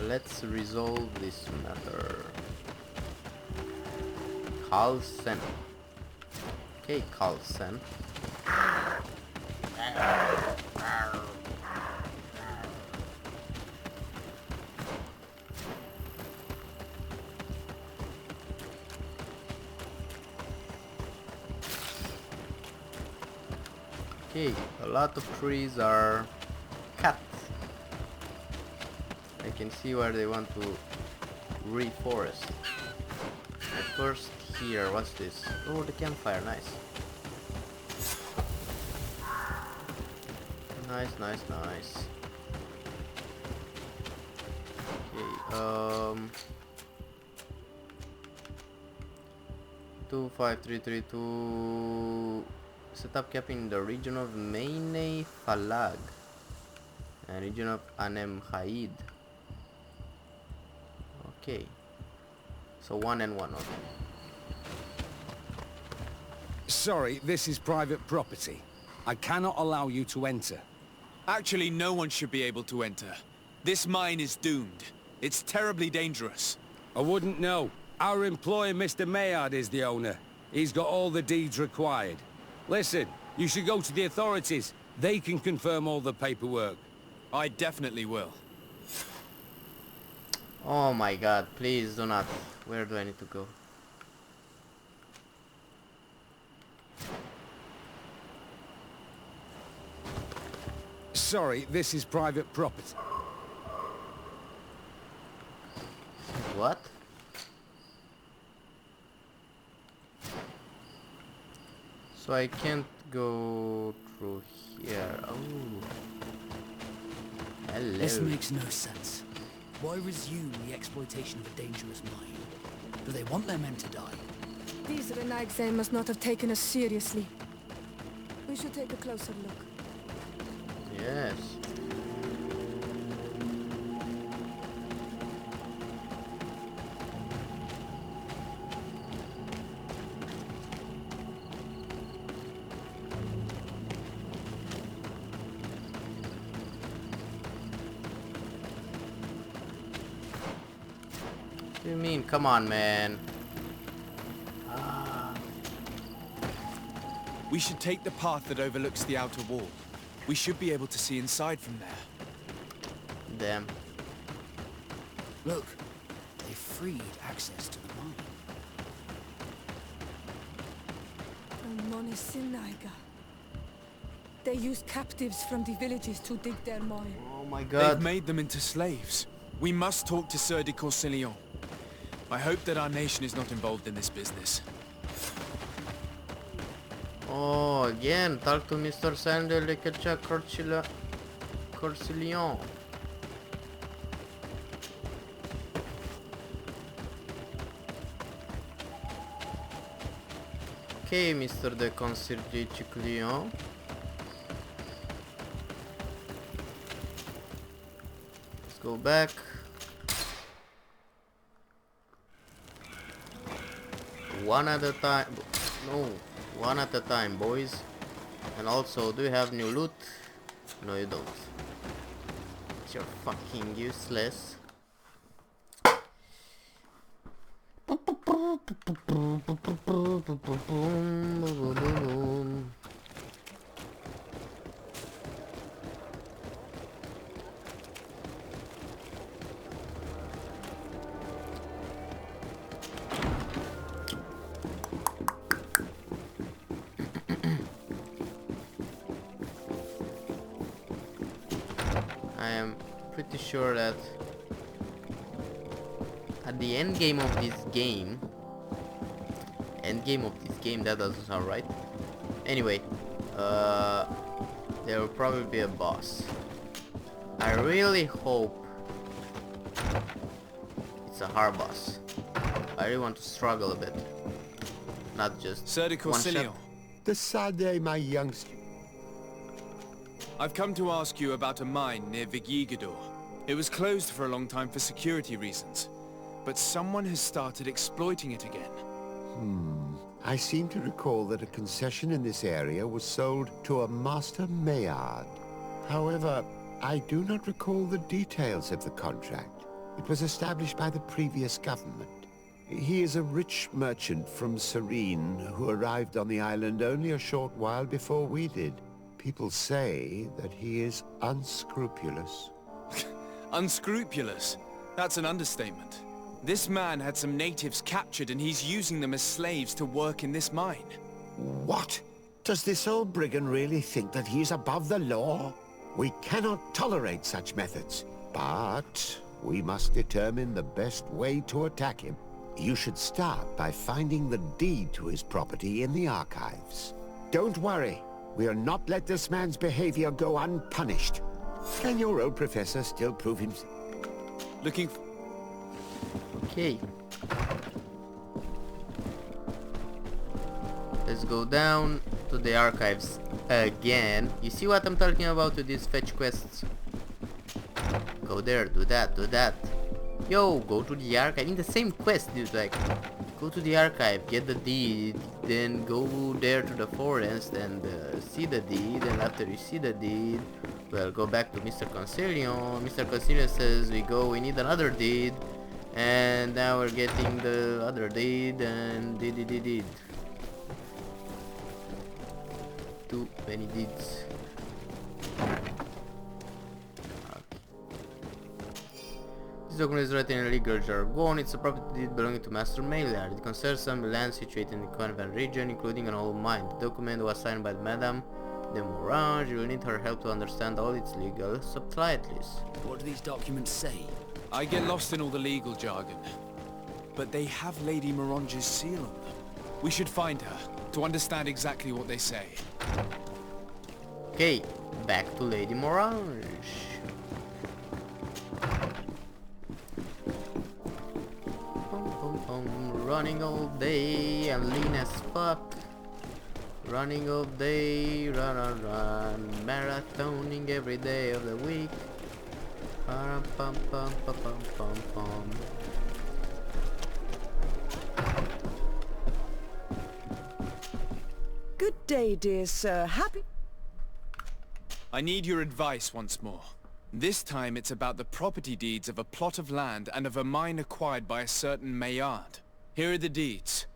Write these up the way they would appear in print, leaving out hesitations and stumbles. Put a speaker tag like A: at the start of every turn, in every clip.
A: Let's resolve this matter. Carlsen. Okay, Carlsen. Okay, a lot of trees are cut. I can see where they want to reforest. But first here, what's this? Oh, the campfire, nice. Nice. Okay, 25332. Set up camp in the region of Meine Falag and region of Anem Haid. Okay, so 1 and 1. Okay.
B: Sorry, this is private property. I cannot allow you to enter.
C: Actually, no one should be able to enter. This mine is doomed. It's terribly dangerous.
B: I wouldn't know. Our employer, Mr. Maillard, is the owner. He's got all the deeds required. Listen, you should go to the authorities. They can confirm all the paperwork.
C: I definitely will.
A: Oh my god, please do not. Where do I need to go?
B: Sorry, this is private property.
A: What? So I can't go through here. Oh. Hello.
D: This makes no sense. Why resume the exploitation of a dangerous mine? Do they want their men to die?
E: These Renaigse must not have taken us seriously. We should take a closer look.
A: Yes. What do you mean? Come on, man.
C: We should take the path that overlooks the outer wall. We should be able to see inside from there.
A: Damn.
D: Look, they freed access to the mine.
E: Monisinaga. They used captives from the villages to dig their mine.
A: Oh my
C: They've
A: god.
C: made them into slaves. We must talk to Sieur de Courcillon. I hope that our nation is not involved in this business.
A: Oh, again, talk to Mr. Sandel de Courcillon. Okay, Mr. de Courcillon. Let's go back. One at a time. No. One at a time, boys. And also, do you have new loot? No, you don't. You're fucking useless. I am pretty sure that at the end game of this game, that doesn't sound right. Anyway, there will probably be a boss. I really hope it's a hard boss. I really want to struggle a bit, not just
C: Sieur de
A: one
C: Courcillon,
A: shot.
F: Decidez, my youngster.
C: I've come to ask you about a mine near Vigigador. It was closed for a long time for security reasons, but someone has started exploiting it again.
F: I seem to recall that a concession in this area was sold to a Master Maillard. However, I do not recall the details of the contract. It was established by the previous government. He is a rich merchant from Serene who arrived on the island only a short while before we did. People say that he is unscrupulous.
C: Unscrupulous? That's an understatement. This man had some natives captured and he's using them as slaves to work in this mine.
F: What? Does this old brigand really think that he is above the law? We cannot tolerate such methods, but we must determine the best way to attack him. You should start by finding the deed to his property in the archives. Don't worry, we'll not let this man's behavior go unpunished. Can your old professor still prove himself?
C: Looking
A: Okay. Let's go down to the archives again. You see what I'm talking about with these fetch quests? Go there, do that, do that. Yo, go to the archive in the same quest, dude. Like, go to the archive, get the deed, then go there to the forest and see the deed. And after you see the deed, well, go back to Mr. Concilion. Mr. Concilion says we need another deed, and now we're getting the other deed and deed. Too many deeds. This document is written in legal jargon. It's a property deed belonging to Master Maillard. It concerns some land situated in the Convent region, including an old mine. The document was signed by Madame de Morange. You will need her help to understand all its legal subtleties.
D: What do these documents say?
C: I get lost in all the legal jargon, but they have Lady Morange's seal on them. We should find her to understand exactly what they say.
A: Okay, back to Lady Morange. Running all day, I'm lean as fuck. Running all day, run, marathoning every day of the week. Pum pum pum pum pum pum pum.
G: Good day, dear sir. Happy...
C: I need your advice once more. This time it's about the property deeds of a plot of land and of a mine acquired by a certain Maillard. Here are the deeds.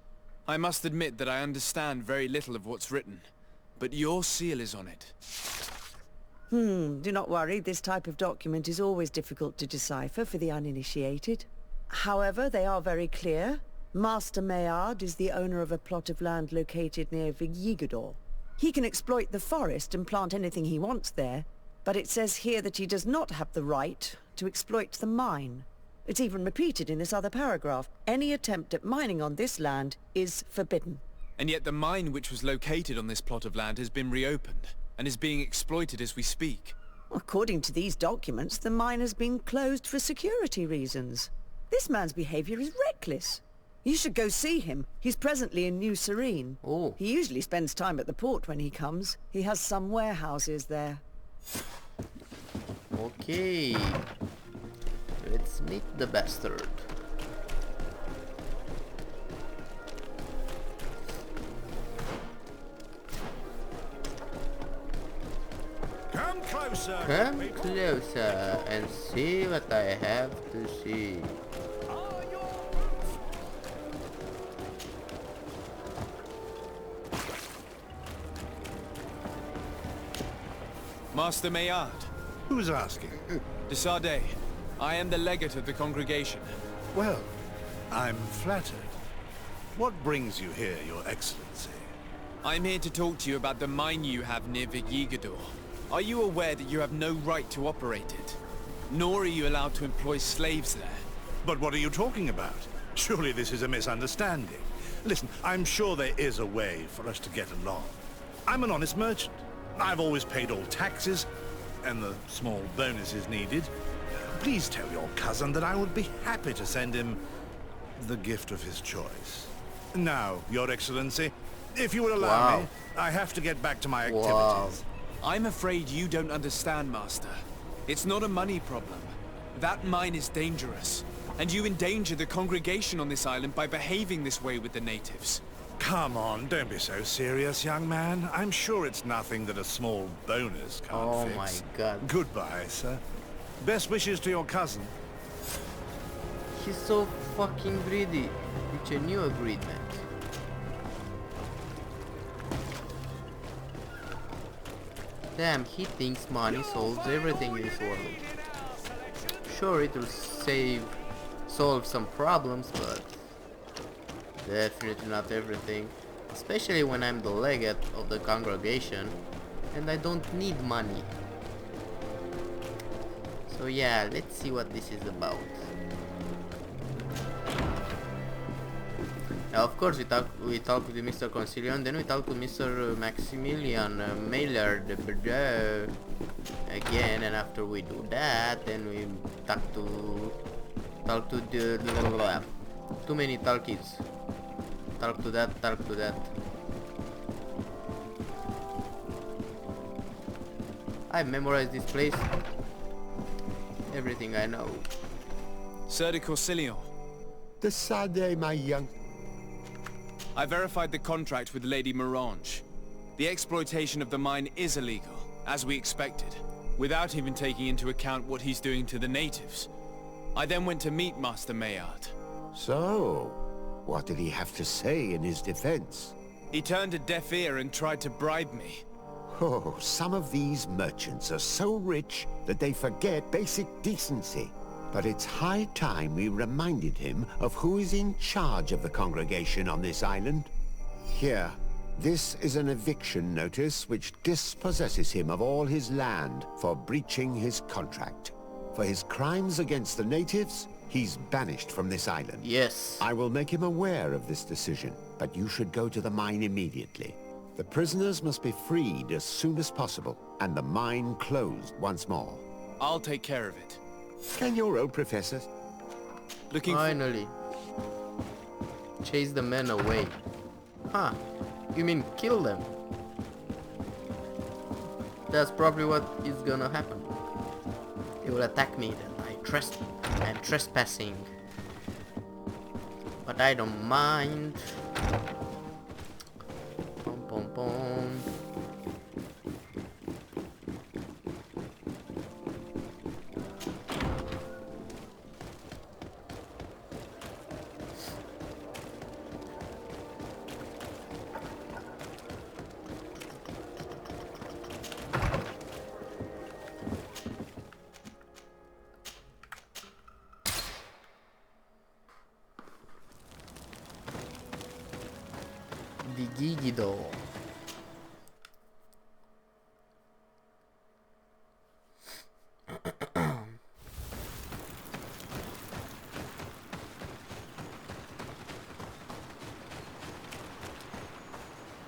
C: I must admit that I understand very little of what's written, but your seal is on it.
G: Do not worry. This type of document is always difficult to decipher for the uninitiated. However, they are very clear. Master Maillard is the owner of a plot of land located near Vigigador. He can exploit the forest and plant anything he wants there, but it says here that he does not have the right to exploit the mine. It's even repeated in this other paragraph. Any attempt at mining on this land is forbidden.
C: And yet the mine which was located on this plot of land has been reopened, and is being exploited as we speak.
G: According to these documents, the mine has been closed for security reasons. This man's behavior is reckless. You should go see him. He's presently in New Serene.
A: Oh.
G: He usually spends time at the port when he comes. He has some warehouses there.
A: Okay. Let's meet the bastard.
H: Come closer.
A: Come closer and see what I have to see.
C: Master Maillard.
H: Who's asking?
C: De Sardet. I am the legate of the congregation.
H: Well, I'm flattered. What brings you here, Your Excellency?
C: I'm here to talk to you about the mine you have near Vigigador. Are you aware that you have no right to operate it? Nor are you allowed to employ slaves there.
H: But what are you talking about? Surely this is a misunderstanding. Listen, I'm sure there is a way for us to get along. I'm an honest merchant. I've always paid all taxes, and the small bonuses needed. Please tell your cousin that I would be happy to send him the gift of his choice. Now, Your Excellency, if you will allow me, I have to get back to my activities.
C: I'm afraid you don't understand, Master. It's not a money problem. That mine is dangerous, and you endanger the congregation on this island by behaving this way with the natives.
H: Come on, don't be so serious, young man. I'm sure it's nothing that a small bonus can't
A: Oh
H: fix.
A: my god.
H: Goodbye, sir. Best wishes to your cousin.
A: He's so fucking greedy, which I knew a greed meant. Damn, he thinks money solves everything in this world. Sure, it will solve some problems, but definitely not everything. Especially when I'm the legate of the congregation and I don't need money. So yeah, let's see what this is about. Now, of course, we talk with Mr. Concilion, then we talk to Mr. Maximilian Maillard again, and after we do that, then we talk to the too many talkies. Talk to that. I memorized this place. Everything I know.
C: Sir de Corsilion,
F: Decidez, my young...
C: I verified the contract with Lady Morange. The exploitation of the mine is illegal, as we expected, without even taking into account what he's doing to the natives. I then went to meet Master Maillard.
F: So, what did he have to say in his defense?
C: He turned a deaf ear and tried to bribe me.
F: Oh, some of these merchants are so rich that they forget basic decency. But it's high time we reminded him of who is in charge of the congregation on this island. Here, this is an eviction notice which dispossesses him of all his land for breaching his contract. For his crimes against the natives, he's banished from this island.
A: Yes.
F: I will make him aware of this decision, but you should go to the mine immediately. The prisoners must be freed as soon as possible, and the mine closed once more.
C: I'll take care of it.
F: Can your old professor?
A: Finally. Chase the men away. Huh. You mean kill them? That's probably what is gonna happen. They will attack me then. I'm trespassing. But I don't mind. Pom pom pom. Digigido.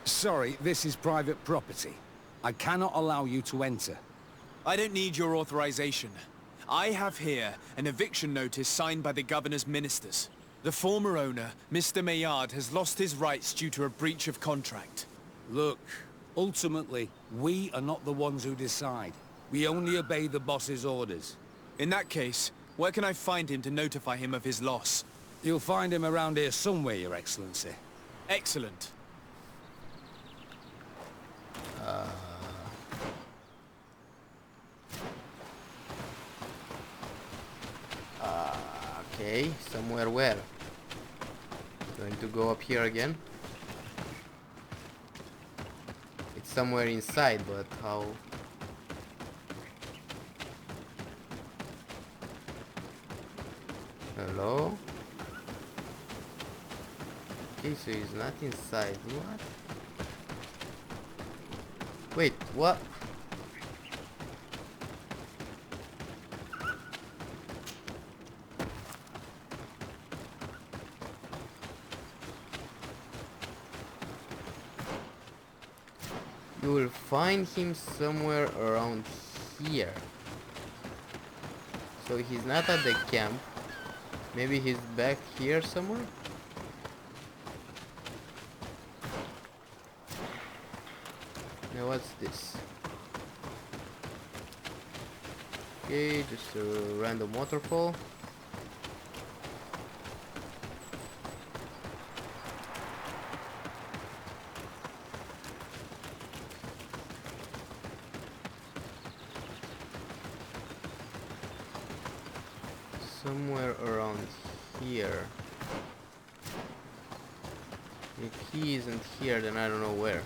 B: Sorry, this is private property. I cannot allow you to enter.
C: I don't need your authorization. I have here an eviction notice signed by the governor's ministers. The former owner, Mr. Maillard, has lost his rights due to a breach of contract.
B: Look, ultimately, we are not the ones who decide. We only obey the boss's orders.
C: In that case, where can I find him to notify him of his loss?
B: You'll find him around here somewhere, Your Excellency.
C: Excellent.
A: Okay, somewhere where? Going to go up here again? It's somewhere inside, but how? Hello? Okay, so he's not inside. What? Wait, what? You will find him somewhere around here. So he's not at the camp. Maybe he's back here somewhere? Now what's this? Okay, just a random waterfall. somewhere around here. If he isn't here, then I don't know where.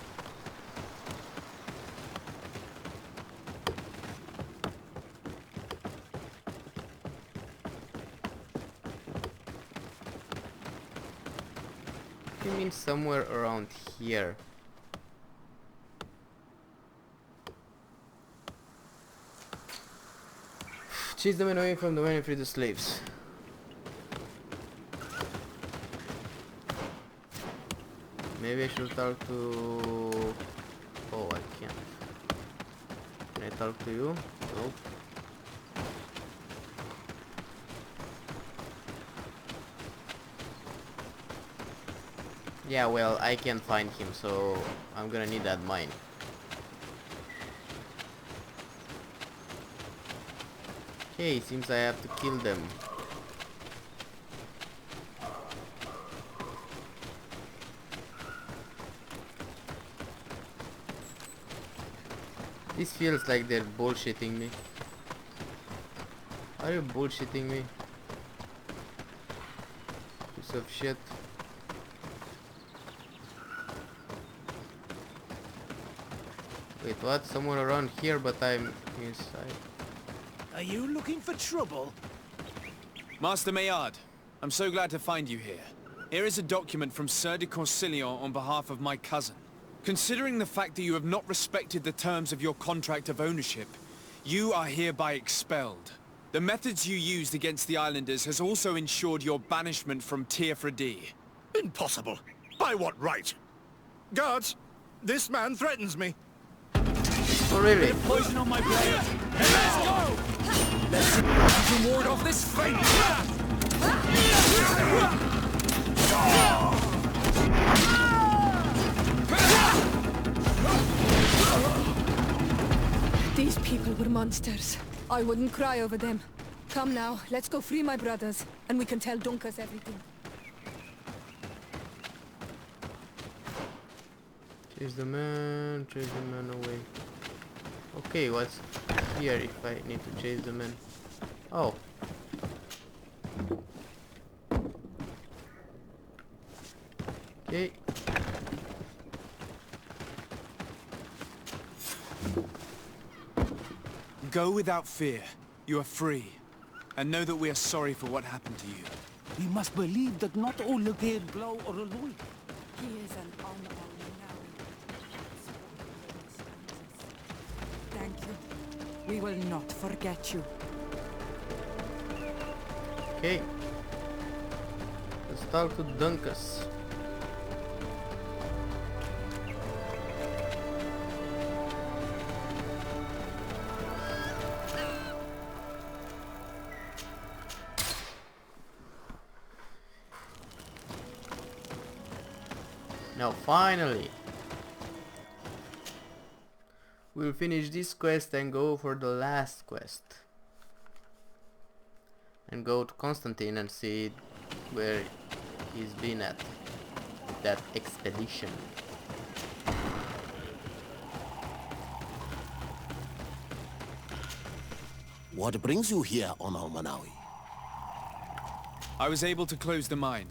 A: You mean somewhere around here? Chase the men away from the men and free the slaves. Maybe I should talk to... Oh, I can't. Can I talk to you? Nope. Yeah, well, I can't find him, so I'm gonna need that mine. Okay, seems I have to kill them. This feels like they're bullshitting me. Are you bullshitting me? Piece of shit. Wait, what? Someone around here, but I'm inside.
D: Are you looking for trouble?
C: Master Maillard, I'm so glad to find you here. Here is a document from Sir de Corsillon on behalf of my cousin. Considering the fact that you have not respected the terms of your contract of ownership, you are hereby expelled. The methods you used against the islanders has also ensured your banishment from Tier-Fredy.
H: Impossible. By what right? Guards, this man threatens me.
A: Oh, really?
B: Poison on my blade. Hey, let's go! Let's see if you can ward off this fate.
E: These people were monsters. I wouldn't cry over them. Come now, let's go free my brothers, and we can tell Dunkus everything.
A: Chase the man away. Okay, what's here if I need to chase the man? Oh. Okay.
C: Go without fear. You are free. And know that we are sorry for what happened to you.
D: We must believe that not all Legate Blow or Aloy.
E: He is an honorable now.
I: Thank you. We will not forget you.
A: Okay. Let's talk to Dunkus. Now finally we'll finish this quest and go for the last quest and go to Constantine and see where he's been at that expedition.
F: What brings you here on Almanawi?
C: I was able to close the mine.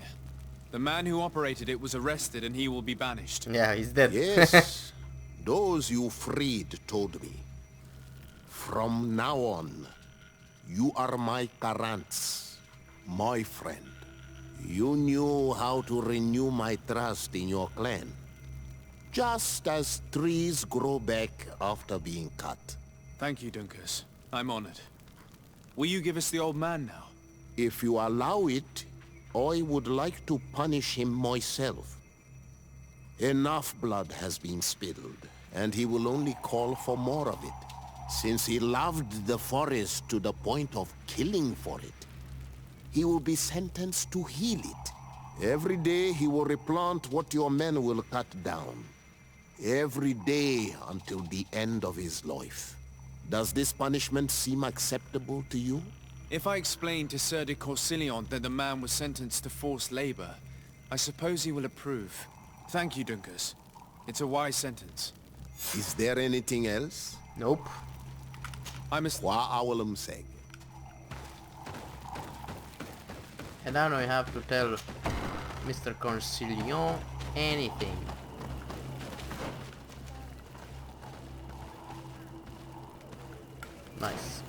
C: The man who operated it was arrested and he will be banished.
A: Yeah, he's dead.
F: Yes, those you freed told me. From now on, you are my Karants, my friend. You knew how to renew my trust in your clan. Just as trees grow back after being cut.
C: Thank you, Dunkus. I'm honored. Will you give us the old man now?
F: If you allow it, I would like to punish him myself. Enough blood has been spilled, and he will only call for more of it, since he loved the forest to the point of killing for it. He will be sentenced to heal it. Every day he will replant what your men will cut down. Every day until the end of his life. Does this punishment seem acceptable to you?
C: If I explain to Sir de Corsillon that the man was sentenced to forced labor, I suppose he will approve. Thank you, Dunkus. It's a wise sentence.
F: Is there anything else?
A: Nope.
C: I must...
F: Wa awalam seg.
A: And I don't have to tell Mr. Concilion anything. Nice.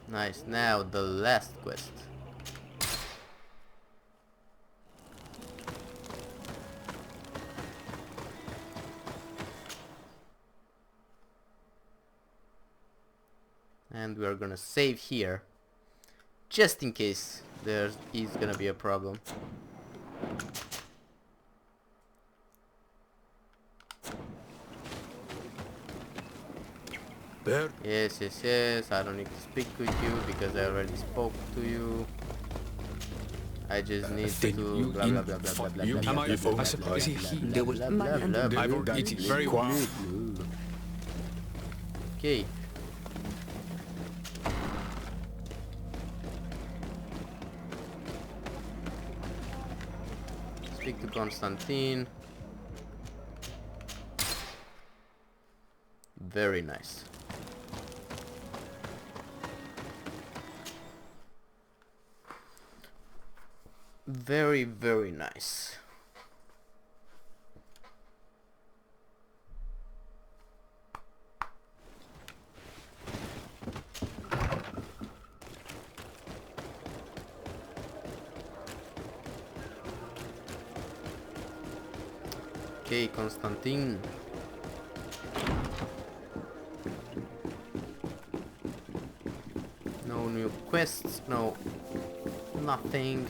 A: Nice. Now the last quest. And we are gonna save here, just in case there is gonna be a problem.
B: Bert?
A: Yes, yes, yes. I don't need to speak with you because I already spoke to you. I just need
B: Then
A: to
B: you
A: blah blah blah blah blah blah
B: you
A: blah
B: am
A: blah
B: I
A: blah
B: suppose
A: blah
B: he
A: blah
B: there was
A: blah blah blah blah
B: I've
A: blah
B: already eaten very
A: blah.
B: well.
A: Okay. Speak to Constantine. Very nice. Very, very nice. Okay, Constantine. No new quests, no nothing.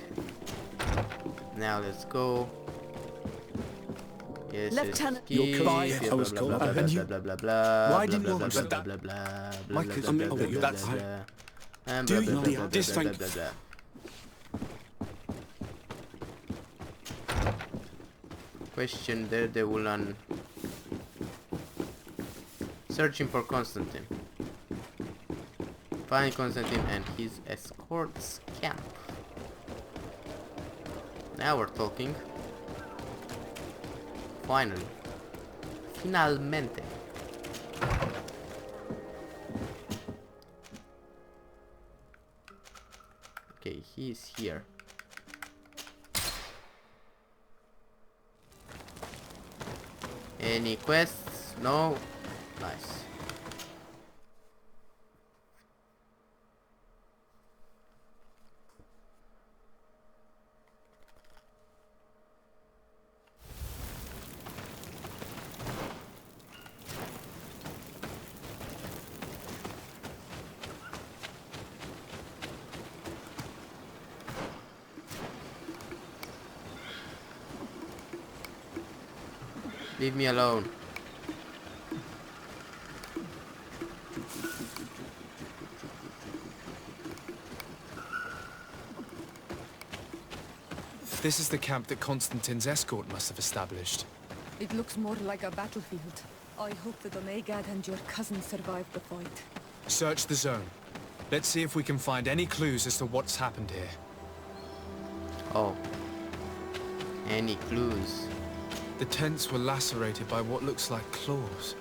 A: Now let's go. Yes,
G: Lieutenant,
A: yes,
B: your command,
A: yes,
B: I was
A: blah,
B: called.
A: blah, blah,
B: And
A: blah,
B: you-
A: blah, blah, blah,
B: Why
A: blah,
B: didn't
A: blah,
B: you
A: blah,
B: understand?
A: blah, blah, blah, blah,
B: My
A: blah,
B: cause-
A: blah,
B: I mean,
A: blah,
B: okay,
A: blah,
B: that's
A: blah,
B: fine.
A: blah, and
B: Do
A: blah,
B: you
A: blah,
B: know
A: blah,
B: the
A: blah,
B: this
A: blah,
B: thing?
A: blah, blah, blah. Question Daredevil on searching for Constantine. Find Constantine and his escort's camp. Now we're talking. Finally. Finalmente. Okay, he's here. Any quests? No? Nice. Leave me alone.
C: This is the camp that Constantine's escort must have established.
E: It looks more like a battlefield. I hope that Omegad and your cousin survived the fight.
C: Search the zone. Let's see if we can find any clues as to what's happened here.
A: Oh. Any clues?
C: The tents were lacerated by what looks like claws.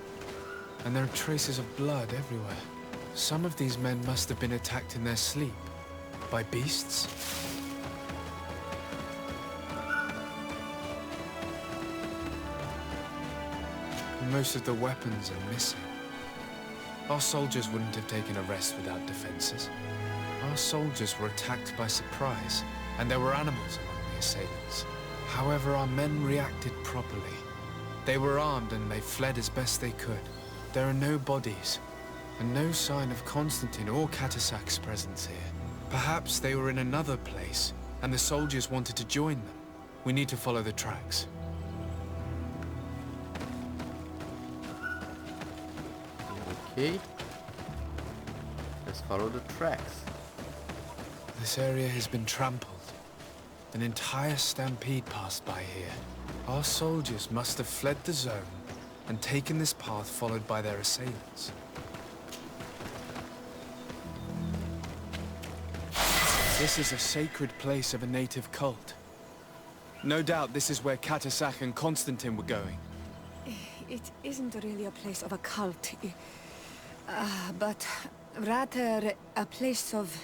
C: And there are traces of blood everywhere. Some of these men must have been attacked in their sleep. By beasts? Most of the weapons are missing. Our soldiers wouldn't have taken a rest without defenses. Our soldiers were attacked by surprise, and there were animals among the assailants. However, our men reacted properly. They were armed and they fled as best they could. There are no bodies, and no sign of Constantine or Katasak's presence here. Perhaps they were in another place, and the soldiers wanted to join them. We need to follow the tracks.
A: Okay. Let's follow the tracks.
C: This area has been trampled. An entire stampede passed by here. Our soldiers must have fled the zone and taken this path followed by their assailants. This is a sacred place of a native cult. No doubt this is where Katasak and Constantine were going.
E: It isn't really a place of a cult. But rather a place of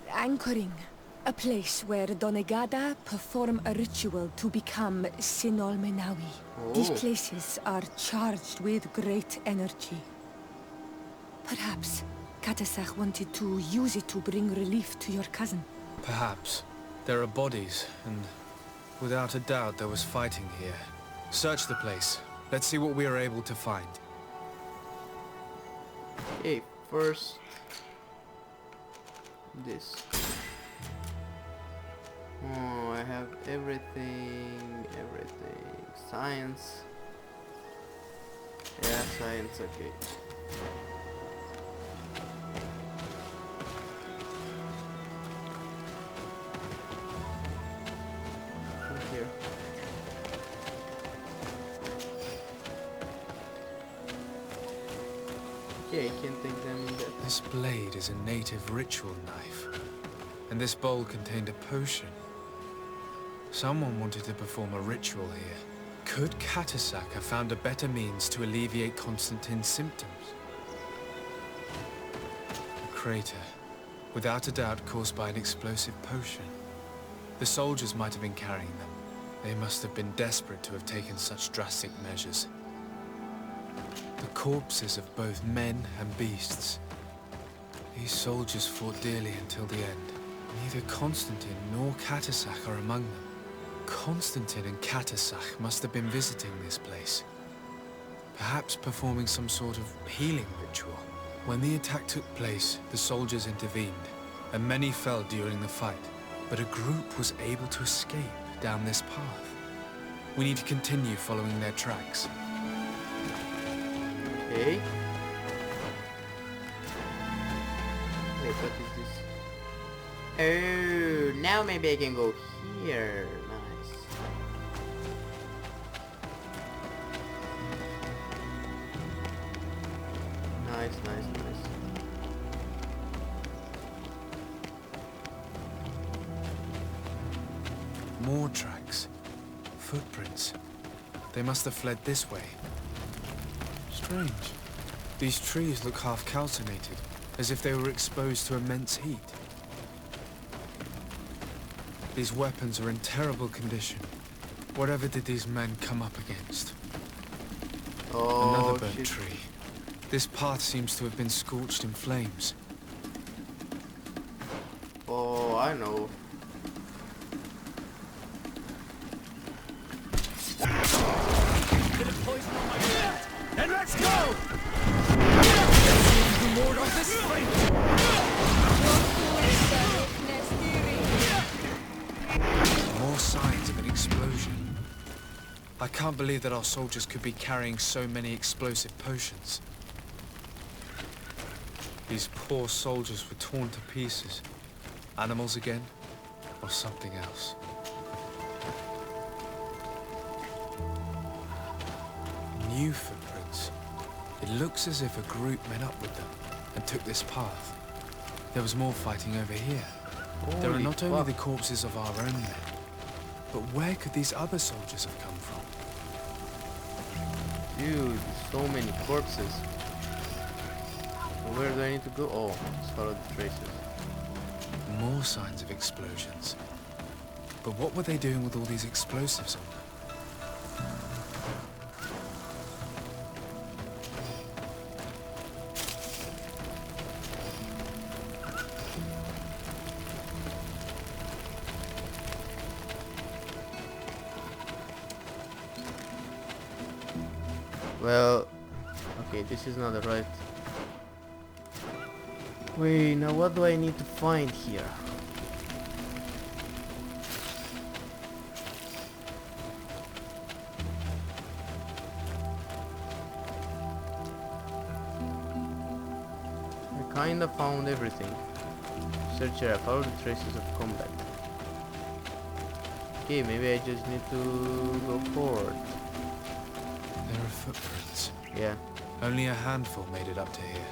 E: anchoring. A place where Donegada perform a ritual to become Sinol Menawi. These
A: Oh.
E: places are charged with great energy. Perhaps Katasach wanted to use it to bring relief to your cousin.
C: Perhaps. There are bodies, and without a doubt there was fighting here. Search the place. Let's see what we are able to find.
A: Okay, first this. Oh, I have everything. Science. Yeah, science, okay. From here. Okay, I can take them in that.
C: This blade is a native ritual knife, and this bowl contained a potion. Someone wanted to perform a ritual here. Could Katasach have found a better means to alleviate Constantine's symptoms? A crater, without a doubt caused by an explosive potion. The soldiers might have been carrying them. They must have been desperate to have taken such drastic measures. The corpses of both men and beasts. These soldiers fought dearly until the end. Neither Constantine nor Katasach are among them. Constantine and Katasach must have been visiting this place. Perhaps performing some sort of healing ritual. When the attack took place, the soldiers intervened, and many fell during the fight. But a group was able to escape down this path. We need to continue following their tracks.
A: Okay. Wait, what is this? Oh, now maybe I can go here. Nice. Nice.
C: More tracks. Footprints. They must have fled this way. Strange. These trees look half calcinated, as if they were exposed to immense heat. These weapons are in terrible condition. Whatever did these men come up against?
A: Oh,
C: Another burnt
A: shit.
C: tree. This path seems to have been scorched in flames.
A: Oh, I know.
B: Then let's go! Lord of this fight! More signs of an explosion. I can't believe that our soldiers could be carrying so many explosive potions. These poor soldiers were torn to pieces. Animals again, or something else. New footprints. It looks as if a group met up with them and took this path. There was more fighting over here. There are
A: Holy
C: not only
A: fuck.
C: the corpses of our own men, but where could these other soldiers have come from?
A: Dude, so many corpses. Where do I need to go? Oh, let's follow the traces.
C: More signs of explosions. But what were they doing with all these explosives on them?
A: Well, okay, this is not the right. Wait, now what do I need to find here? I kinda found everything. Search here, follow the traces of combat. Okay, maybe I just need to go forward.
C: There are footprints.
A: Yeah,
C: Only a handful made it up to here.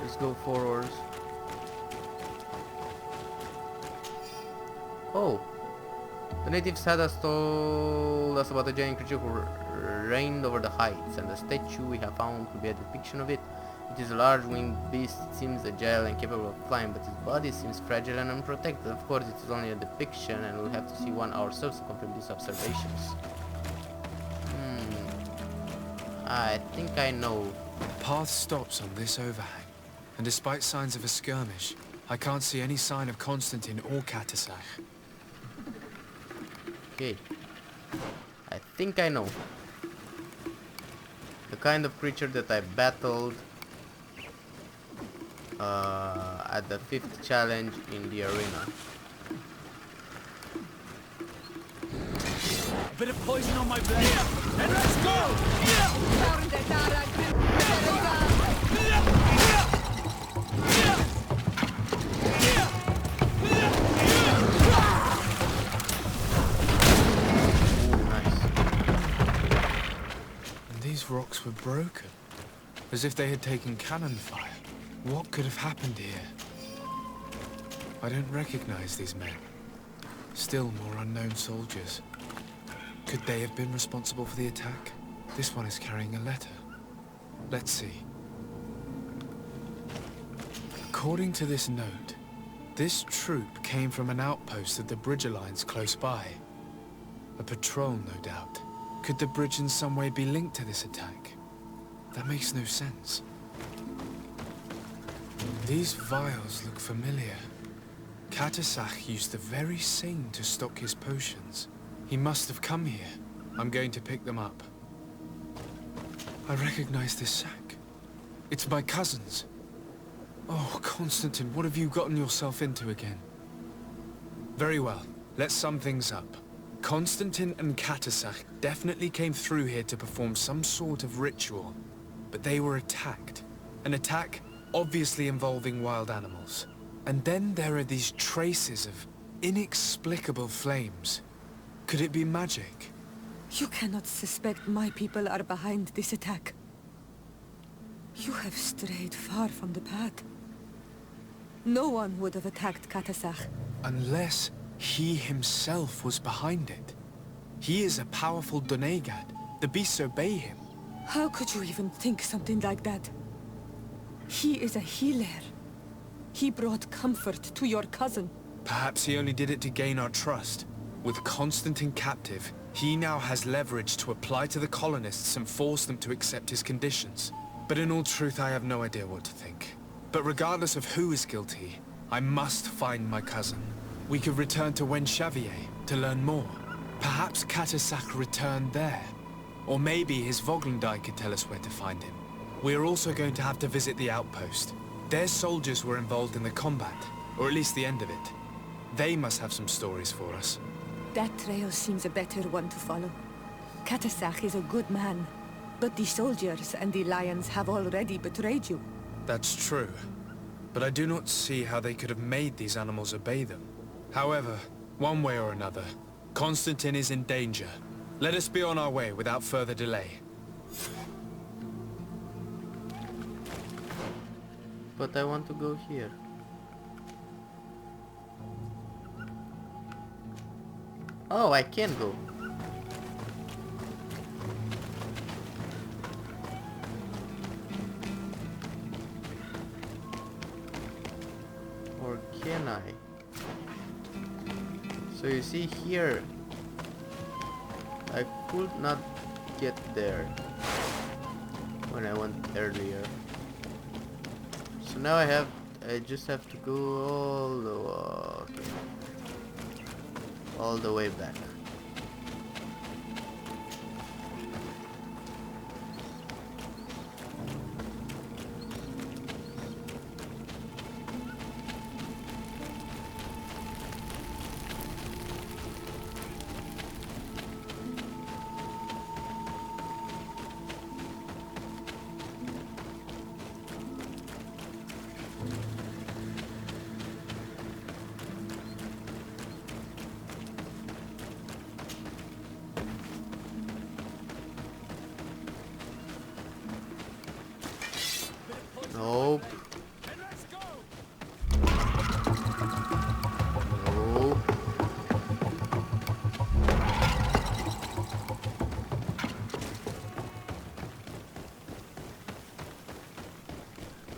A: just go forwards. Oh! The natives had told us about a giant creature who reigned over the heights, and the statue we have found could be a depiction of it. It is a large winged beast. It seems agile and capable of flying, but its body seems fragile and unprotected. Of course, it is only a depiction, and we'll have to see one ourselves to confirm these observations. I think I know.
C: The path stops on this overhang, and despite signs of a skirmish, I can't see any sign of Constantine or Katasach.
A: Okay. I think I know. The kind of creature that I battled at the 5th challenge in the arena.
B: A bit of poison on my blade, and let's go!
C: And these rocks were broken, as if they had taken cannon fire. What could have happened here? I don't recognize these men. Still more unknown soldiers. Could they have been responsible for the attack? This one is carrying a letter. Let's see. According to this note, this troop came from an outpost of the Bridge Alliance close by. A patrol, no doubt. Could the bridge in some way be linked to this attack? That makes no sense. These vials look familiar. Katasach used the very same to stock his potions. He must have come here. I'm going to pick them up. I recognize this sack. It's my cousin's. Oh, Constantine, what have you gotten yourself into again? Very well. Let's sum things up. Constantine and Katasach definitely came through here to perform some sort of ritual. But they were attacked. An attack obviously involving wild animals. And then there are these traces of inexplicable flames. Could it be magic?
E: You cannot suspect my people are behind this attack. You have strayed far from the path. No one would have attacked Katasach.
C: Unless he himself was behind it. He is a powerful Donegad. The beasts obey him.
E: How could you even think something like that? He is a healer. He brought comfort to your cousin.
C: Perhaps he only did it to gain our trust. With Constantine captive, he now has leverage to apply to the colonists and force them to accept his conditions. But in all truth, I have no idea what to think. But regardless of who is guilty, I must find my cousin. We could return to Wen Xavier to learn more. Perhaps Katasach returned there. Or maybe his Voglendai could tell us where to find him. We are also going to have to visit the outpost. Their soldiers were involved in the combat, or at least the end of it. They must have some stories for us.
E: That trail seems a better one to follow. Katasach is a good man, but the soldiers and the lions have already betrayed you.
C: That's true. But I do not see how they could have made these animals obey them. However, one way or another, Constantine is in danger. Let us be on our way without further delay.
A: But I want to go here. Oh, I can go. Or can I? So you see here, I could not get there when I went earlier. So now I just have to go all the way back.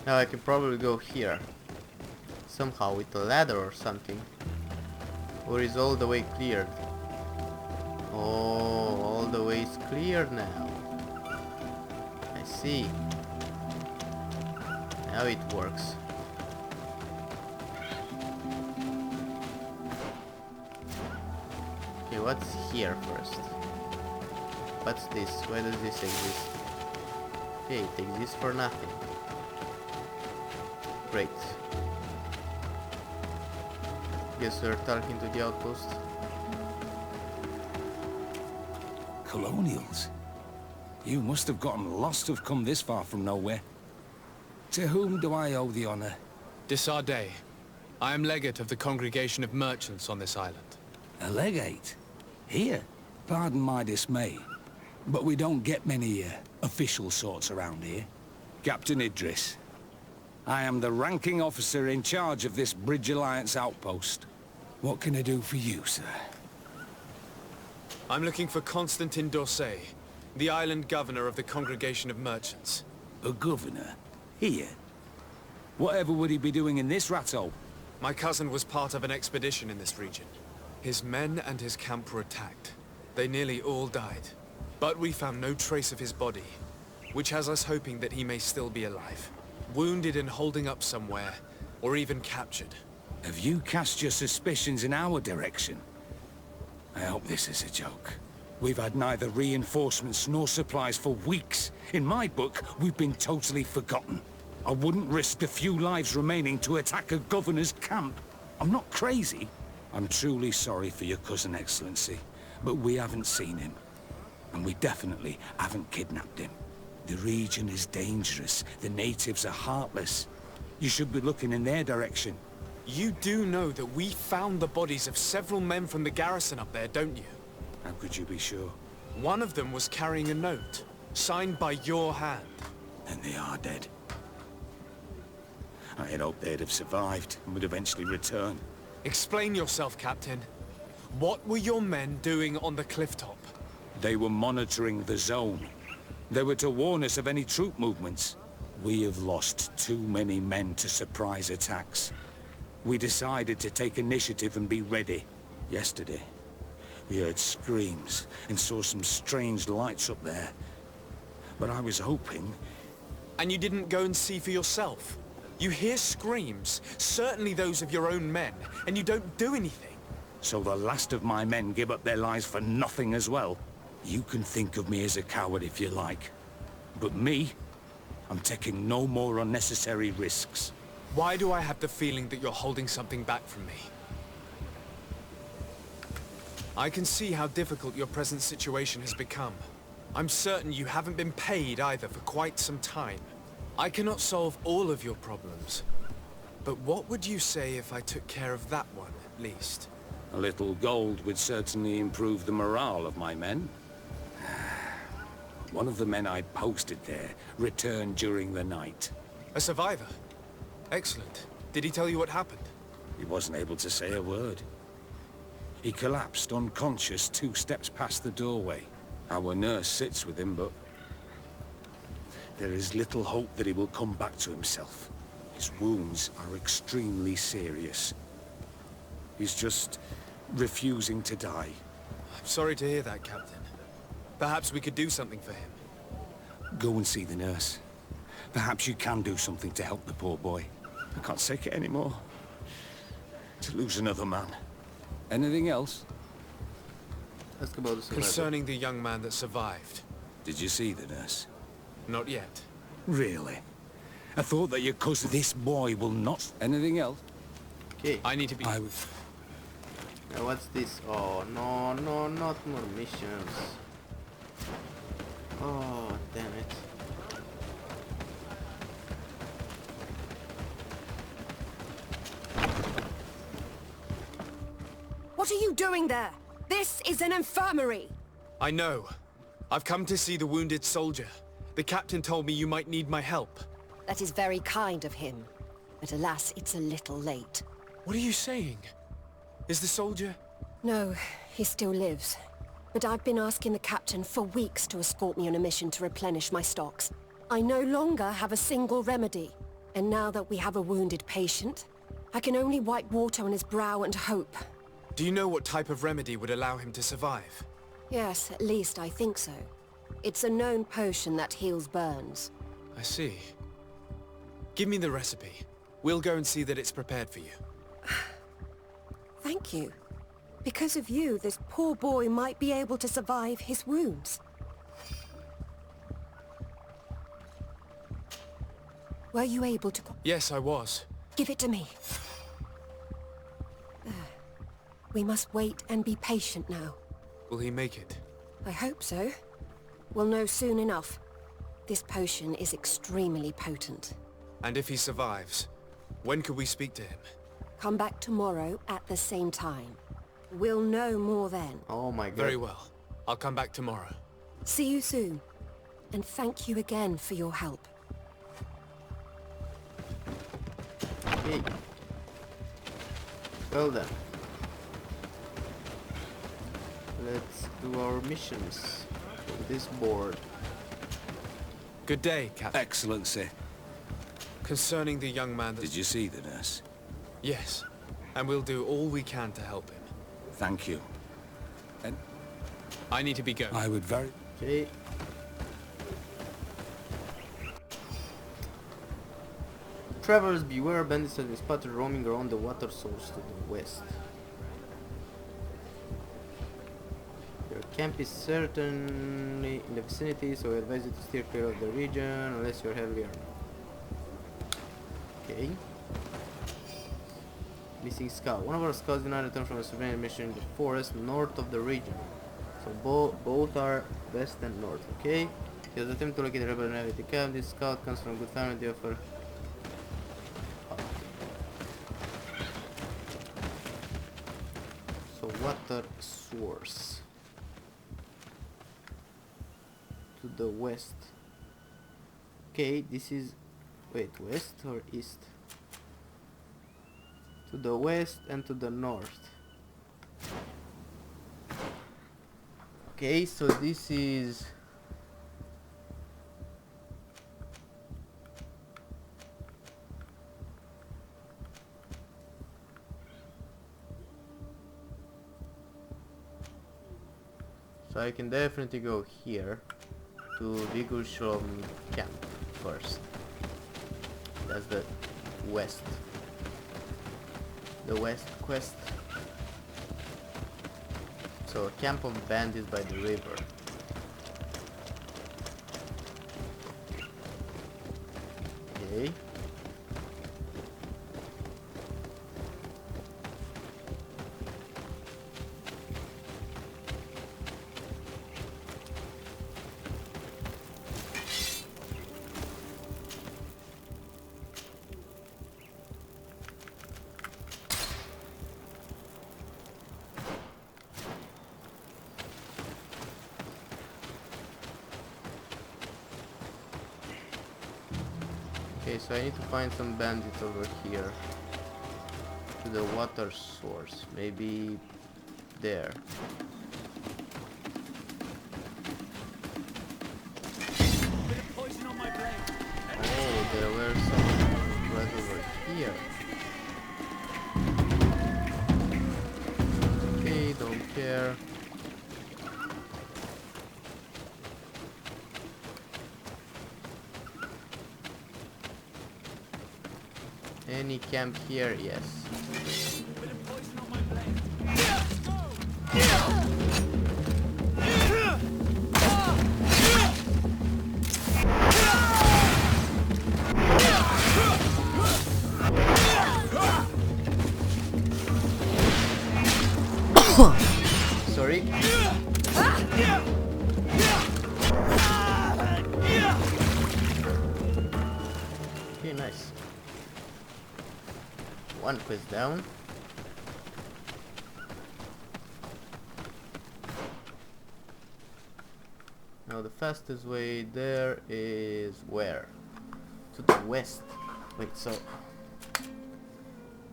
A: Now I can probably go here. Somehow with a ladder or something. Or is all the way cleared? Oh, all the way is cleared now. I see. Now it works. Okay, what's here first? What's this? Why does this exist? Okay, it exists for nothing. Great. Guess we're talking to the outpost.
B: Colonials? You must have gotten lost to have come this far from nowhere. To whom do I owe the honor?
C: Desardet. I am legate of the Congregation of Merchants on this island.
B: A legate? Here? Pardon my dismay, but we don't get many official sorts around here. Captain Idris. I am the ranking officer in charge of this Bridge Alliance outpost. What can I do for you, sir?
C: I'm looking for Constantin Dorsey, the island governor of the Congregation of Merchants.
B: A governor? Here? Whatever would he be doing in this rattle?
C: My cousin was part of an expedition in this region. His men and his camp were attacked. They nearly all died. But we found no trace of his body, which has us hoping that he may still be alive. Wounded and holding up somewhere, or even captured.
B: Have you cast your suspicions in our direction? I hope this is a joke. We've had neither reinforcements nor supplies for weeks. In my book, we've been totally forgotten. I wouldn't risk the few lives remaining to attack a governor's camp. I'm not crazy. I'm truly sorry for your cousin, Excellency, but we haven't seen him. And we definitely haven't kidnapped him. The region is dangerous. The natives are heartless. You should be looking in their direction.
C: You do know that we found the bodies of several men from the garrison up there, don't you?
B: How could you be sure?
C: One of them was carrying a note, signed by your hand.
B: And they are dead. I had hoped they'd have survived and would eventually return.
C: Explain yourself, Captain. What were your men doing on the clifftop?
B: They were monitoring the zone. They were to warn us of any troop movements. We have lost too many men to surprise attacks. We decided to take initiative and be ready. Yesterday, we heard screams and saw some strange lights up there. But I was hoping...
C: And you didn't go and see for yourself? You hear screams, certainly those of your own men, and you don't do anything.
B: So the last of my men give up their lives for nothing as well? You can think of me as a coward if you like. But me, I'm taking no more unnecessary risks.
C: Why do I have the feeling that you're holding something back from me? I can see how difficult your present situation has become. I'm certain you haven't been paid either for quite some time. I cannot solve all of your problems. But what would you say if I took care of that one, at least?
B: A little gold would certainly improve the morale of my men. One of the men I posted there returned during the night.
C: A survivor? Excellent. Did he tell you what happened?
B: He wasn't able to say a word. He collapsed unconscious 2 steps past the doorway. Our nurse sits with him, but there is little hope that he will come back to himself. His wounds are extremely serious. He's just refusing to die.
C: I'm sorry to hear that, Captain. Perhaps we could do something for him.
B: Go and see the nurse. Perhaps you can do something to help the poor boy. I can't take it anymore. To lose another man. Anything else?
A: Ask about the survivor.
C: Concerning the young man that survived.
B: Did you see the nurse?
C: Not yet.
B: Really? I thought that your cousin... This boy will not... Anything else?
A: Okay.
C: I need to be...
B: I would...
A: Now what's this? Oh no, no, not more missions. Oh damn it.
J: What are you doing there? This is an infirmary!
C: I know. I've come to see the wounded soldier. The captain told me you might need my help.
J: That is very kind of him. But alas, it's a little late.
C: What are you saying? Is the soldier...
J: No, he still lives. But I've been asking the captain for weeks to escort me on a mission to replenish my stocks. I no longer have a single remedy. And now that we have a wounded patient, I can only wipe water on his brow and hope.
C: Do you know what type of remedy would allow him to survive?
J: Yes, at least I think so. It's a known potion that heals burns.
C: I see. Give me the recipe. We'll go and see that it's prepared for you.
J: Thank you. Because of you, this poor boy might be able to survive his wounds. Were you able to...
C: Yes, I was.
J: Give it to me. We must wait and be patient now.
C: Will he make it?
J: I hope so. We'll know soon enough. This potion is extremely potent.
C: And if he survives, when could we speak to him?
J: Come back tomorrow at the same time. We'll know more then.
A: Oh my god.
C: Very well. I'll come back tomorrow.
J: See you soon. And thank you again for your help.
A: Okay. Well then. Let's do our missions on this board.
C: Good day, Captain.
B: Excellency.
C: Concerning the young man that...
B: Did you see the nurse?
C: Yes. And we'll do all we can to help him.
B: Thank you. And
C: I need to be going.
B: I would very...
A: Okay. Travelers beware, bandits have been spotted roaming around the water source to the west. Your camp is certainly in the vicinity, so I advise you to steer clear of the region unless you're heavily armed. Okay. Missing scout. One of our scouts did not return from a surveillance mission in the forest north of the region. So both are west and north, okay? He has attempted to locate the rebel navy camp. This scout comes from a good family. They offer... So water source. To the west. Okay, this is... Wait, west or east? To the west and to the north. Okay, so this is... So I can definitely go here to Vigurshom camp first. That's the west. The west quest. So a camp of bandits by the river. Okay. Okay, so I need to find some bandits over here to the water source. Maybe there. Oh, there were some right over here. Okay, don't care. Any camp here? Yes. Sorry. Okay, nice. One quest down. Now the fastest way there is where? To the west. Wait, so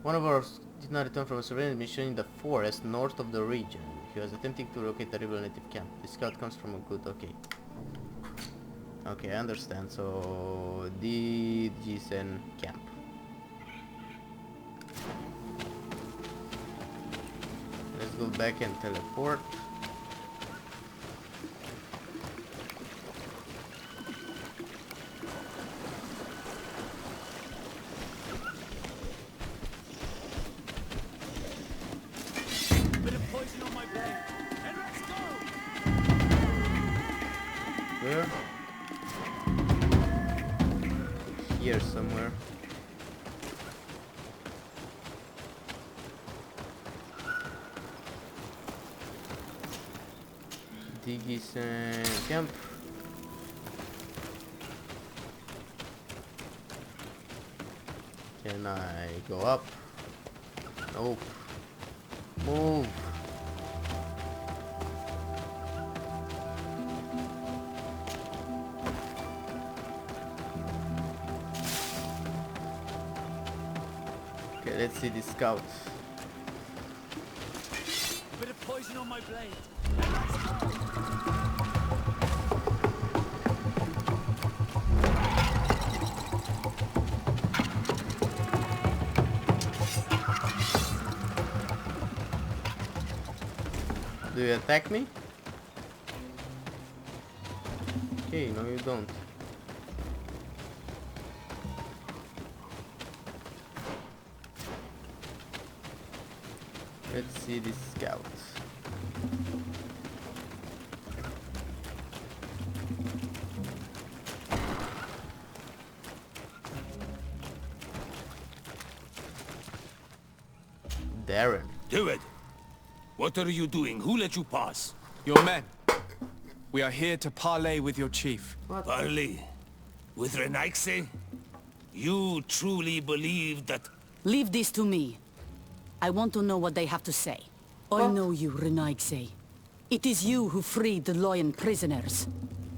A: one of ours did not return from a surveillance mission in the forest north of the region. He was attempting to locate a rival native camp. The scout comes from a good... Okay. Okay, I understand. So the Gisen camp. Let's go back and teleport.
D: Bit of poison on my blade. And let's go!
A: Where? Here somewhere. Diggy's camp. Can I go up? Nope. Move. Okay, let's see the scout.
D: Bit of poison on my blade. And let's go!
A: Do you attack me? Okay, no you don't. Let's see the scout. Darren.
B: Do it. What are you doing? Who let you pass?
C: Your men. We are here to parley with your chief.
B: Parley? With Renaigse? You truly believe that...
K: Leave this to me. I want to know what they have to say. I know you, Renaigse. It is you who freed the lion prisoners.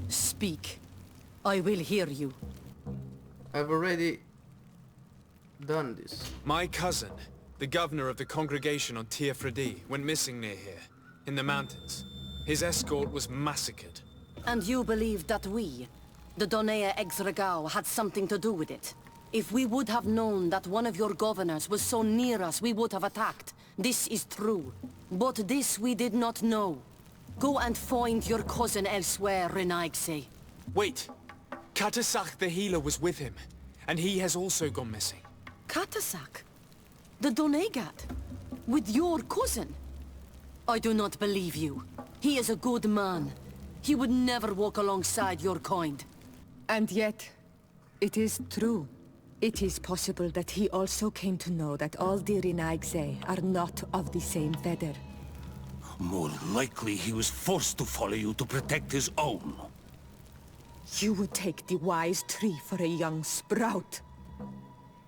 K: Speak. I will hear you.
A: I've already done this.
C: My cousin, the governor of the congregation on Tiafredi, went missing near here, in the mountains. His escort was massacred.
K: And you believe that we, the Donea Exregao, had something to do with it? If we would have known that one of your governors was so near us, we would have attacked. This is true. But this we did not know. Go and find your cousin elsewhere, Renaigse.
C: Wait! Katasak the healer was with him, and he has also gone missing.
K: Katasak? The Donegat? With your cousin? I do not believe you. He is a good man. He would never walk alongside your kind.
E: And yet, it is true. It is possible that he also came to know that all the Renaigse are not of the same feather.
B: More likely he was forced to follow you to protect his own.
E: You would take the wise tree for a young sprout.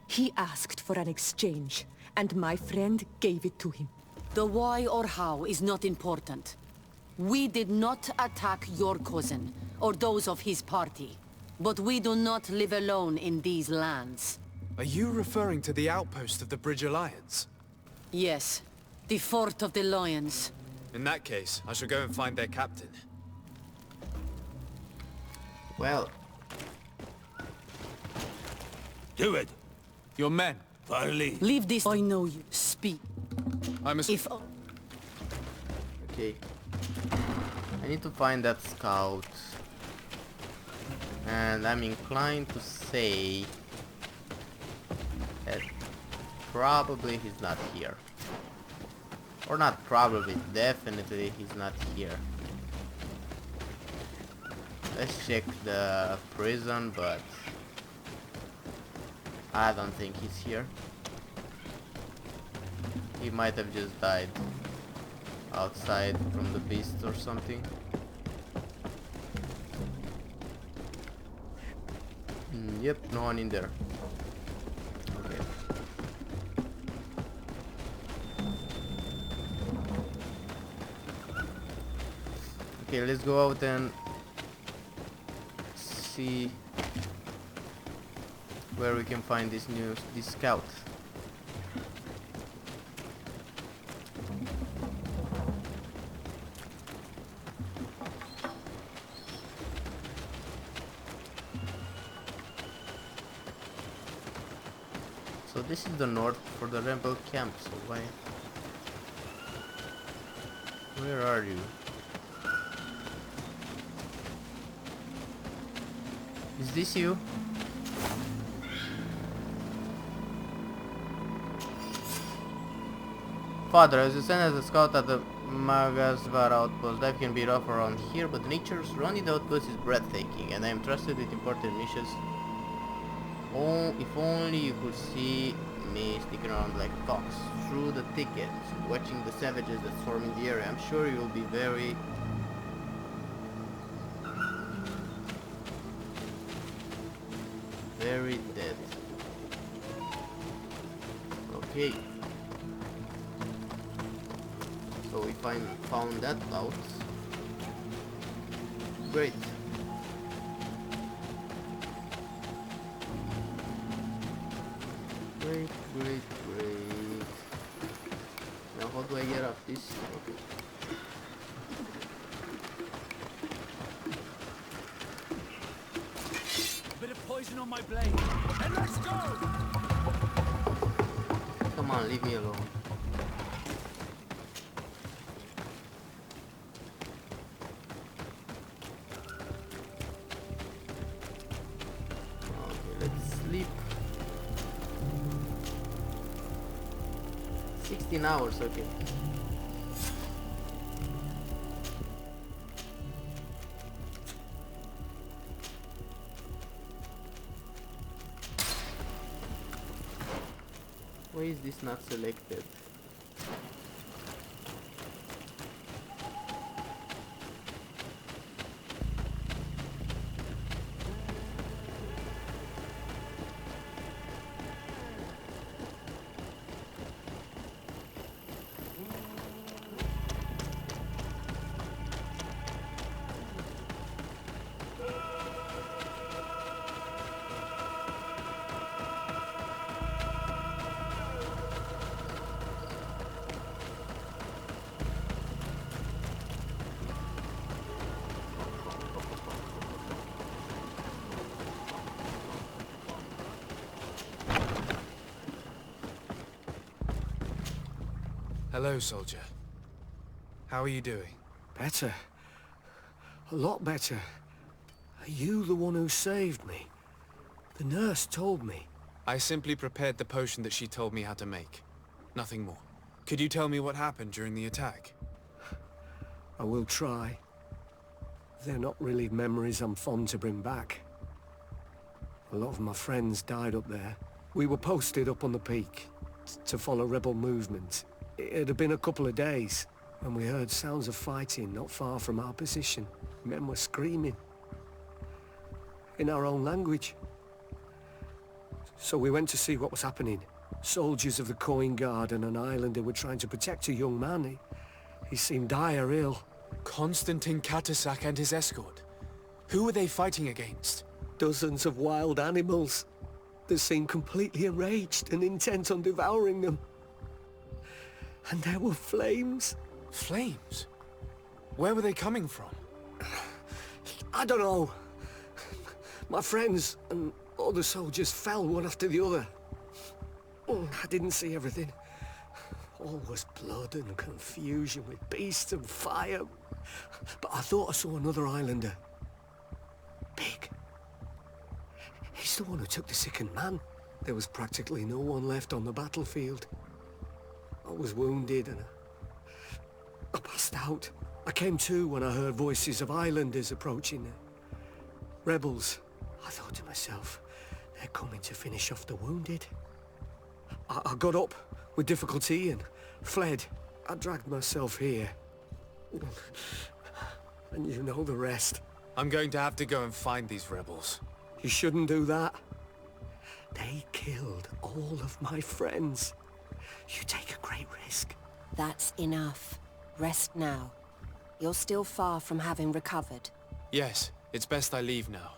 E: He asked for an exchange, and my friend gave it to him.
K: The why or how is not important. We did not attack your cousin, or those of his party. But we do not live alone in these lands.
C: Are you referring to the outpost of the Bridge Alliance?
K: Yes, the Fort of the Lions.
C: In that case, I shall go and find their captain.
A: Well.
B: Do it.
C: Your men.
B: Parley.
K: Leave this. I know you. Speak.
C: I must...
K: If...
A: Okay. I need to find that scout. And I'm inclined to say that probably he's not here. Or not probably, definitely he's not here. Let's check the prison, but I don't think he's here. He might have just died outside from the beast or something. Yep, no one in there. Okay. Okay, let's go out and see where we can find this scout. So this is the north for the rebel camp, so why? Where are you? Is this you? Father, as you sent as a scout at the Magazvar outpost, life can be rough around here, but nature surrounding the outpost is breathtaking, and I am trusted with important missions. Oh, if only you could see me sneaking around like a fox through the thickets, watching the savages that swarm in the area. I'm sure you'll be very dead. Okay. So if I found that out, great. Great. Now how do I get off this? Okay.
D: Bit of poison on my blade, and let's go!
A: Come on, leave me alone. Okay, let's sleep. 16 hours, okay. Why is this not selected?
C: Hello, soldier. How are you doing?
L: Better. A lot better. Are you the one who saved me? The nurse told me.
C: I simply prepared the potion that she told me how to make. Nothing more. Could you tell me what happened during the attack?
L: I will try. They're not really memories I'm fond to bring back. A lot of my friends died up there. We were posted up on the peak to follow rebel movement. It had been a couple of days when we heard sounds of fighting not far from our position. Men were screaming in our own language. So we went to see what was happening. Soldiers of the Coin Guard and an islander were trying to protect a young man. He seemed dire ill.
C: Konstantin Katasak and his escort. Who were they fighting against?
L: Dozens of wild animals. They seemed completely enraged and intent on devouring them. And there were flames.
C: Flames? Where were they coming from?
L: I don't know. My friends and other soldiers fell one after the other. I didn't see everything. All was blood and confusion with beasts and fire. But I thought I saw another islander. Big. He's the one who took the sickened man. There was practically no one left on the battlefield. I was wounded and I passed out. I came to when I heard voices of islanders approaching. Rebels. I thought to myself, they're coming to finish off the wounded. I got up with difficulty and fled. I dragged myself here. And you know the rest.
C: I'm going to have to go and find these rebels.
L: You shouldn't do that. They killed all of my friends. You take a great risk.
J: That's enough. Rest now. You're still far from having recovered.
C: Yes, it's best I leave now.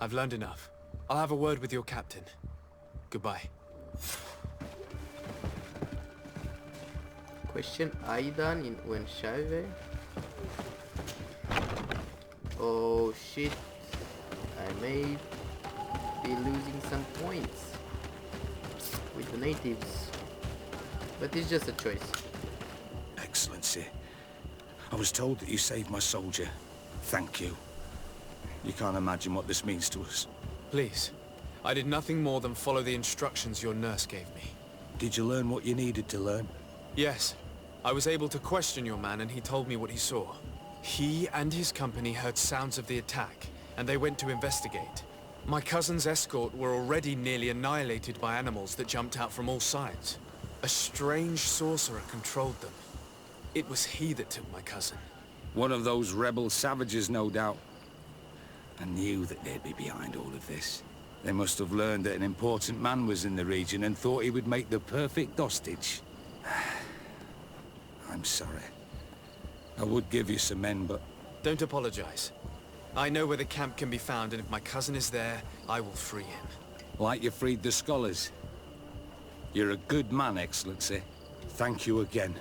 C: I've learned enough. I'll have a word with your captain. Goodbye.
A: Question Aidan in Wenshave. Oh shit. I may be losing some points. with the natives. But it's just a choice.
B: Excellency, I was told that you saved my soldier. Thank you. You can't imagine what this means to us.
C: Please. I did nothing more than follow the instructions your nurse gave me.
B: Did you learn what you needed to learn?
C: Yes. I was able to question your man and he told me what he saw. He and his company heard sounds of the attack, and they went to investigate. My cousin's escort were already nearly annihilated by animals that jumped out from all sides. A strange sorcerer controlled them. It was he that took my cousin.
B: One of those rebel savages, no doubt. I knew that they'd be behind all of this. They must have learned that an important man was in the region and thought he would make the perfect hostage. I'm sorry. I would give you some men, but...
C: Don't apologize. I know where the camp can be found, and if my cousin is there, I will free him.
B: Like you freed the scholars. You're a good man, Excellency. Thank you again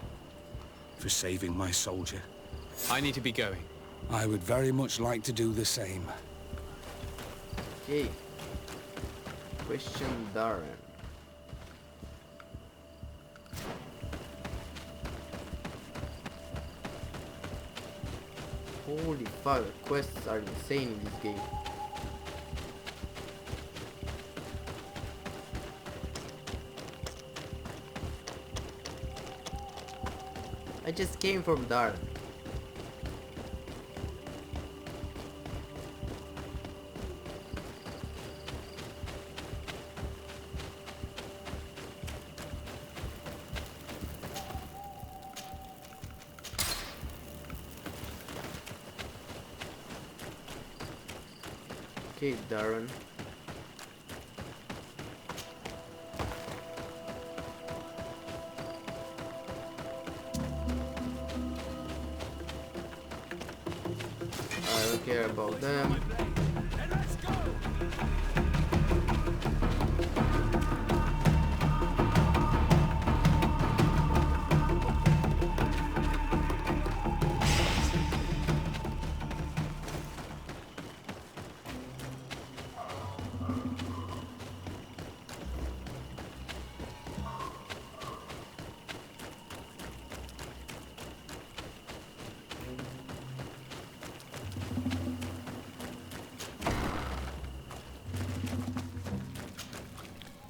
B: for saving my soldier.
C: I need to be going.
B: I would very much like to do the same.
A: Okay. Question Darren. Holy fuck, the quests are insane in this game. I just came from Darren. Okay, Darren. I don't care about them.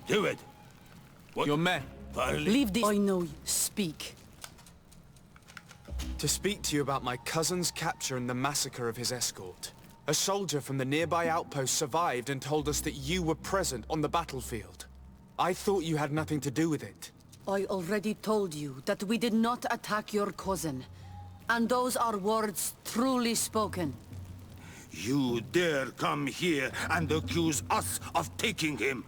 B: Do it! What?
C: Your men.
K: Leave this. I know you. Speak.
C: To speak to you about my cousin's capture and the massacre of his escort. A soldier from the nearby outpost survived and told us that you were present on the battlefield. I thought you had nothing to do with it.
K: I already told you that we did not attack your cousin. And those are words truly spoken.
B: You dare come here and accuse us of taking him?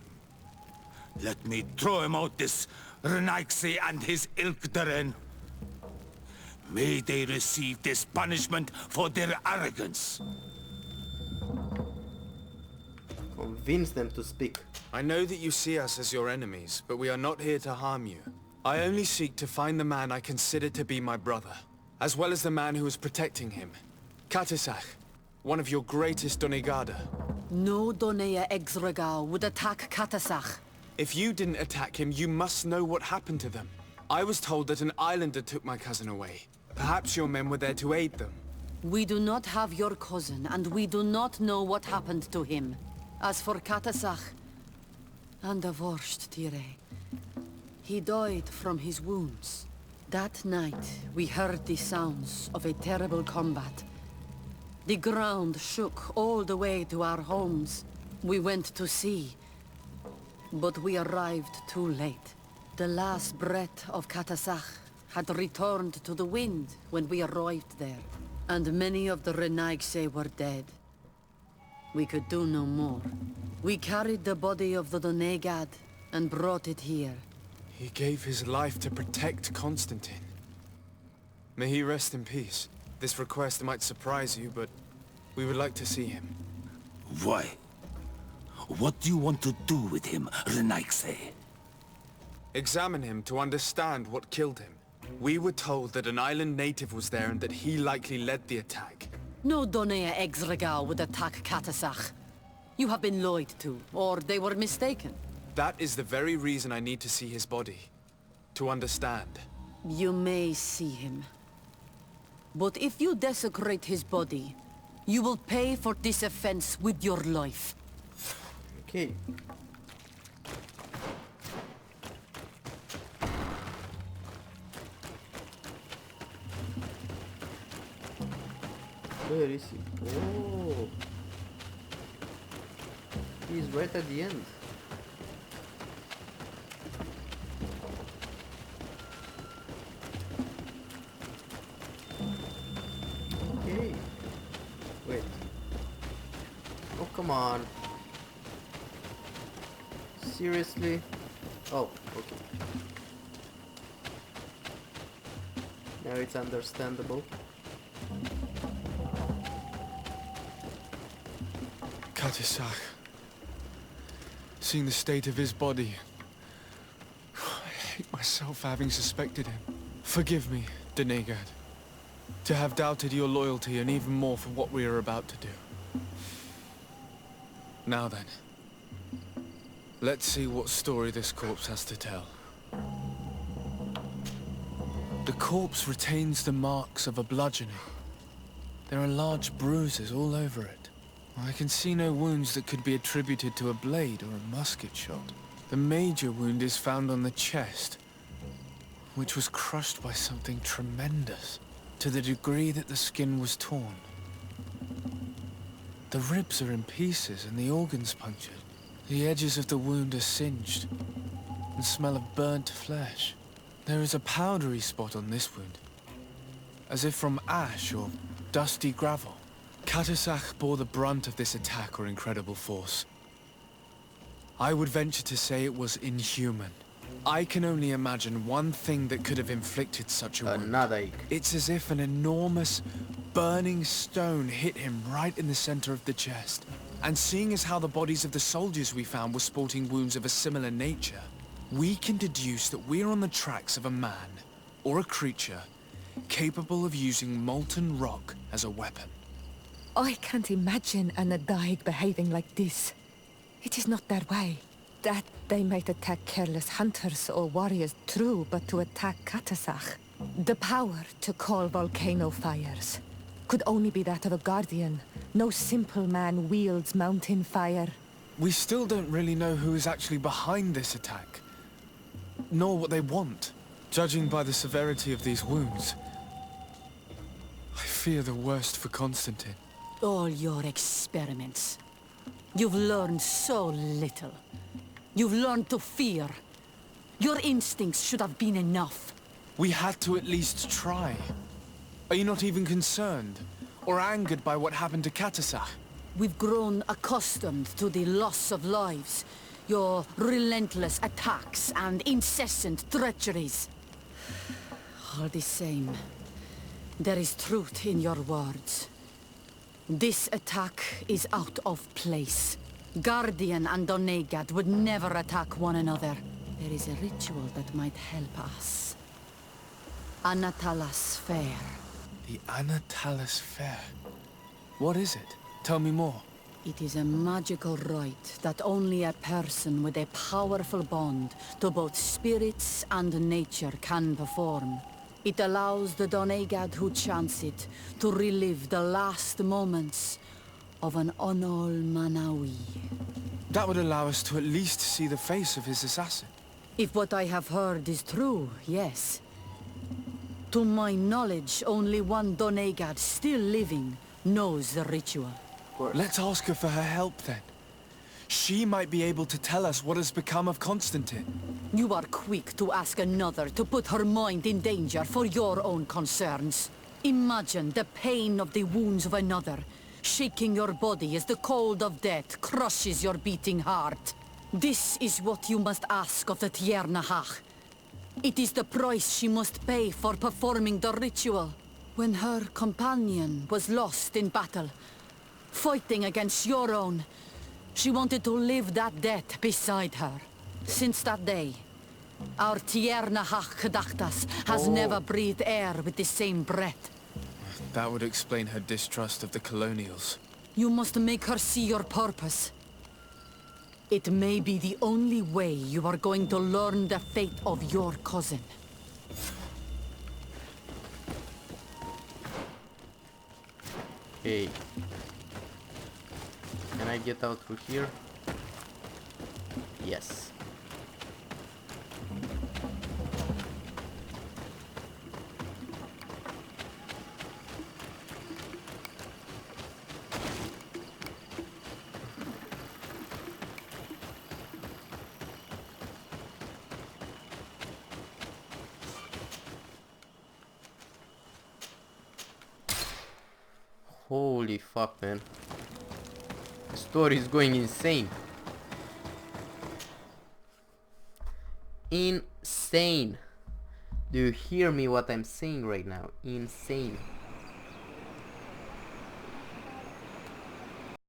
B: Let me throw him out this Renaigse and his Ilkdaren. May they receive this punishment for their arrogance.
A: Convince them to speak.
C: I know that you see us as your enemies, but we are not here to harm you. I only seek to find the man I consider to be my brother, as well as the man who is protecting him. Katisach, one of your greatest Donegada.
K: No Donea Exregao would attack Katasach.
C: If you didn't attack him, you must know what happened to them. I was told that an islander took my cousin away. Perhaps your men were there to aid them.
K: We do not have your cousin, and we do not know what happened to him. As for Katasach, and the worst, Tire, he died from his wounds. That night, we heard the sounds of a terrible combat. The ground shook all the way to our homes. We went to see, but we arrived too late. The last breath of Katasach had returned to the wind when we arrived there, and many of the Renaigse were dead. We could do no more. We carried the body of the Donegad and brought it here.
C: He gave his life to protect Constantine. May he rest in peace. This request might surprise you, but we would like to see him.
B: Why? What do you want to do with him, Renaigse?
C: Examine him to understand what killed him. We were told that an island native was there and that he likely led the attack.
K: No Donea Exregao would attack Katasach. You have been lied to, or they were mistaken.
C: That is the very reason I need to see his body. To understand.
K: You may see him. But if you desecrate his body, you will pay for this offense with your life.
A: Okay. Where is he? Oh, he's right at the end. Okay. Wait. Oh, come on. Seriously? Oh, okay. Now it's understandable.
C: Katisak. Seeing the state of his body. I hate myself for having suspected him. Forgive me, Denegad. To have doubted your loyalty and even more for what we are about to do. Now then. Let's see what story this corpse has to tell. The corpse retains the marks of a bludgeoning. There are large bruises all over it. I can see no wounds that could be attributed to a blade or a musket shot. The major wound is found on the chest, which was crushed by something tremendous, to the degree that the skin was torn. The ribs are in pieces and the organs punctured. The edges of the wound are singed and smell of burnt flesh. There is a powdery spot on this wound, as if from ash or dusty gravel. Katisak bore the brunt of this attack or incredible force. I would venture to say it was inhuman. I can only imagine one thing that could have inflicted such a wound.
A: Another.
C: It's as if an enormous, burning stone hit him right in the center of the chest. And seeing as how the bodies of the soldiers we found were sporting wounds of a similar nature, we can deduce that we're on the tracks of a man, or a creature, capable of using molten rock as a weapon.
E: I can't imagine an Adaig behaving like this. It is not their way. That they might attack careless hunters or warriors, true, but to attack Katisak, the power to call volcano fires, could only be that of a guardian. No simple man wields mountain fire.
C: We still don't really know who is actually behind this attack, nor what they want. Judging by the severity of these wounds, I fear the worst for Constantine.
K: All your experiments. You've learned so little. You've learned to fear. Your instincts should have been enough.
C: We had to at least try. Are you not even concerned or angered by what happened to Katisak?
K: We've grown accustomed to the loss of lives, your relentless attacks and incessant treacheries. All the same, there is truth in your words. This attack is out of place. Guardian and Donegad would never attack one another. There is a ritual that might help us. Anatalas Fair.
C: The Anatalas Fair? What is it? Tell me more.
K: It is a magical rite that only a person with a powerful bond to both spirits and nature can perform. It allows the Donegad who chants it to relive the last moments of an Onol Manawi.
C: That would allow us to at least see the face of his assassin.
K: If what I have heard is true, yes. To my knowledge, only one Donegad still living knows the ritual.
C: Let's ask her for her help then. She might be able to tell us what has become of Constantine.
K: You are quick to ask another to put her mind in danger for your own concerns. Imagine the pain of the wounds of another, shaking your body as the cold of death crushes your beating heart. This is what you must ask of the Tiernahach. It is the price she must pay for performing the ritual. When her companion was lost in battle, fighting against your own, she wanted to live that death beside her. Since that day, our Tiernahach Kadachtas has never breathed air with the same breath.
C: That would explain her distrust of the colonials.
K: You must make her see your purpose. It may be the only way you are going to learn the fate of your cousin.
A: Hey. Can I get out through here? Yes. Holy fuck, man. The story is going insane. Insane. Do you hear me what I'm saying right now? Insane.